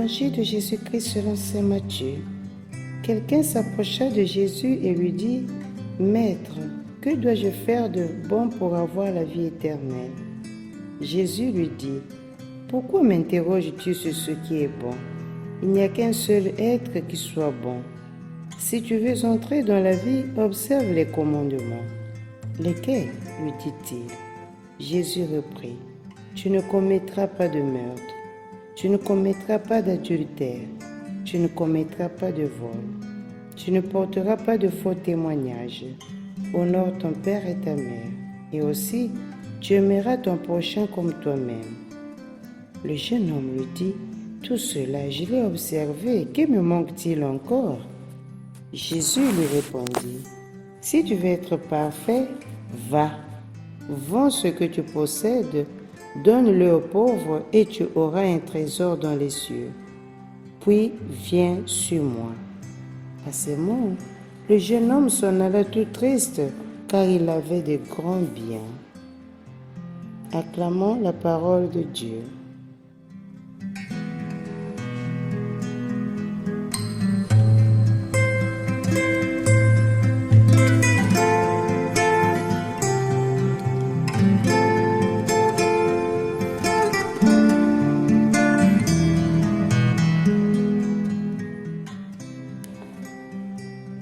Évangile de Jésus-Christ selon saint Matthieu. Quelqu'un s'approcha de Jésus et lui dit, « Maître, que dois-je faire de bon pour avoir la vie éternelle ?» Jésus lui dit, « Pourquoi m'interroges-tu sur ce qui est bon? Il n'y a qu'un seul être qui soit bon. Si tu veux entrer dans la vie, observe les commandements. » « Lesquels ?» lui dit-il. Jésus reprit, « Tu ne commettras pas de meurtre, tu ne commettras pas d'adultère, tu ne commettras pas de vol, tu ne porteras pas de faux témoignages, honore ton père et ta mère, et aussi tu aimeras ton prochain comme toi-même. » Le jeune homme lui dit, « Tout cela, je l'ai observé, que me manque-t-il encore ?» Jésus lui répondit, « Si tu veux être parfait, va, vends ce que tu possèdes, donne-le aux pauvres et tu auras un trésor dans les cieux. Puis viens sur moi. » À ces mots, le jeune homme s'en alla tout triste, car il avait de grands biens. Acclamons la parole de Dieu.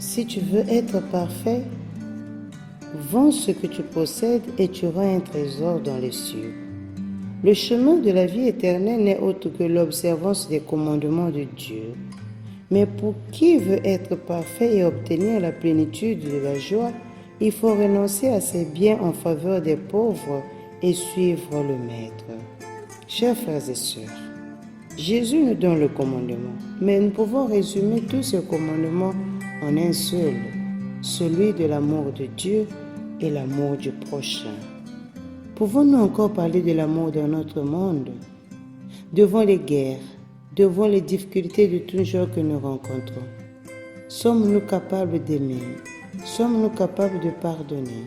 Si tu veux être parfait, vends ce que tu possèdes et tu auras un trésor dans les cieux. Le chemin de la vie éternelle n'est autre que l'observance des commandements de Dieu. Mais pour qui veut être parfait et obtenir la plénitude de la joie, il faut renoncer à ses biens en faveur des pauvres et suivre le Maître. Chers frères et sœurs, Jésus nous donne le commandement, mais nous pouvons résumer tous ces commandements en un seul, celui de l'amour de Dieu et l'amour du prochain. Pouvons-nous encore parler de l'amour dans notre monde? Devant les guerres, devant les difficultés de tout genre que nous rencontrons, sommes-nous capables d'aimer? Sommes-nous capables de pardonner?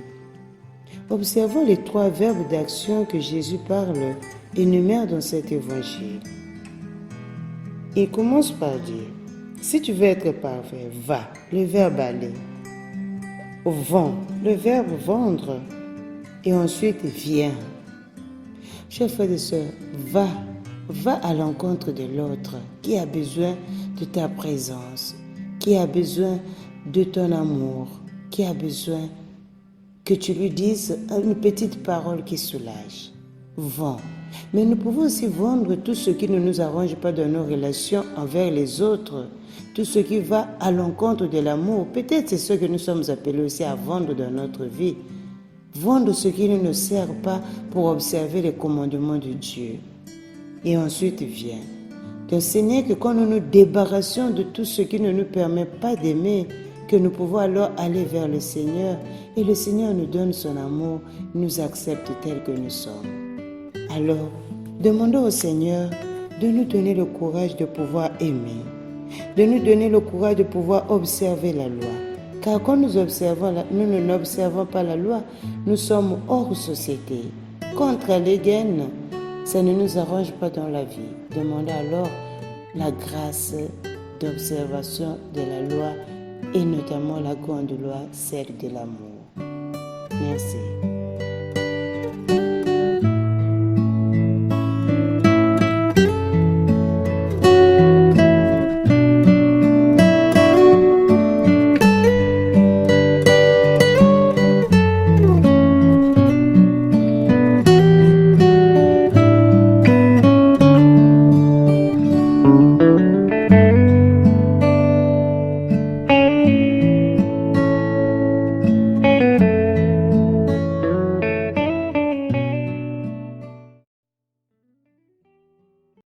Observons les 3 verbes d'action que Jésus parle et énumère dans cet évangile. Il commence par dire, si tu veux être parfait, va, le verbe aller. Vends, le verbe vendre. Et ensuite, viens. Chers frères et sœurs, va à l'encontre de l'autre qui a besoin de ta présence, qui a besoin de ton amour, qui a besoin que tu lui dises une petite parole qui soulage. Vends. Mais nous pouvons aussi vendre tout ce qui ne nous arrange pas dans nos relations envers les autres, tout ce qui va à l'encontre de l'amour. Peut-être c'est ce que nous sommes appelés aussi à vendre dans notre vie. Vendre ce qui ne nous sert pas pour observer les commandements de Dieu. Et ensuite viens. D'enseigner que quand nous nous débarrassions de tout ce qui ne nous permet pas d'aimer, que nous pouvons alors aller vers le Seigneur et le Seigneur nous donne son amour, nous accepte tels que nous sommes. Alors, demandons au Seigneur de nous donner le courage de pouvoir aimer, de nous donner le courage de pouvoir observer la loi. Car quand nous n'observons pas la loi, nous sommes hors société. Contre les gaines, ça ne nous arrange pas dans la vie. Demandons alors la grâce d'observation de la loi et notamment la grande loi, celle de l'amour. Merci.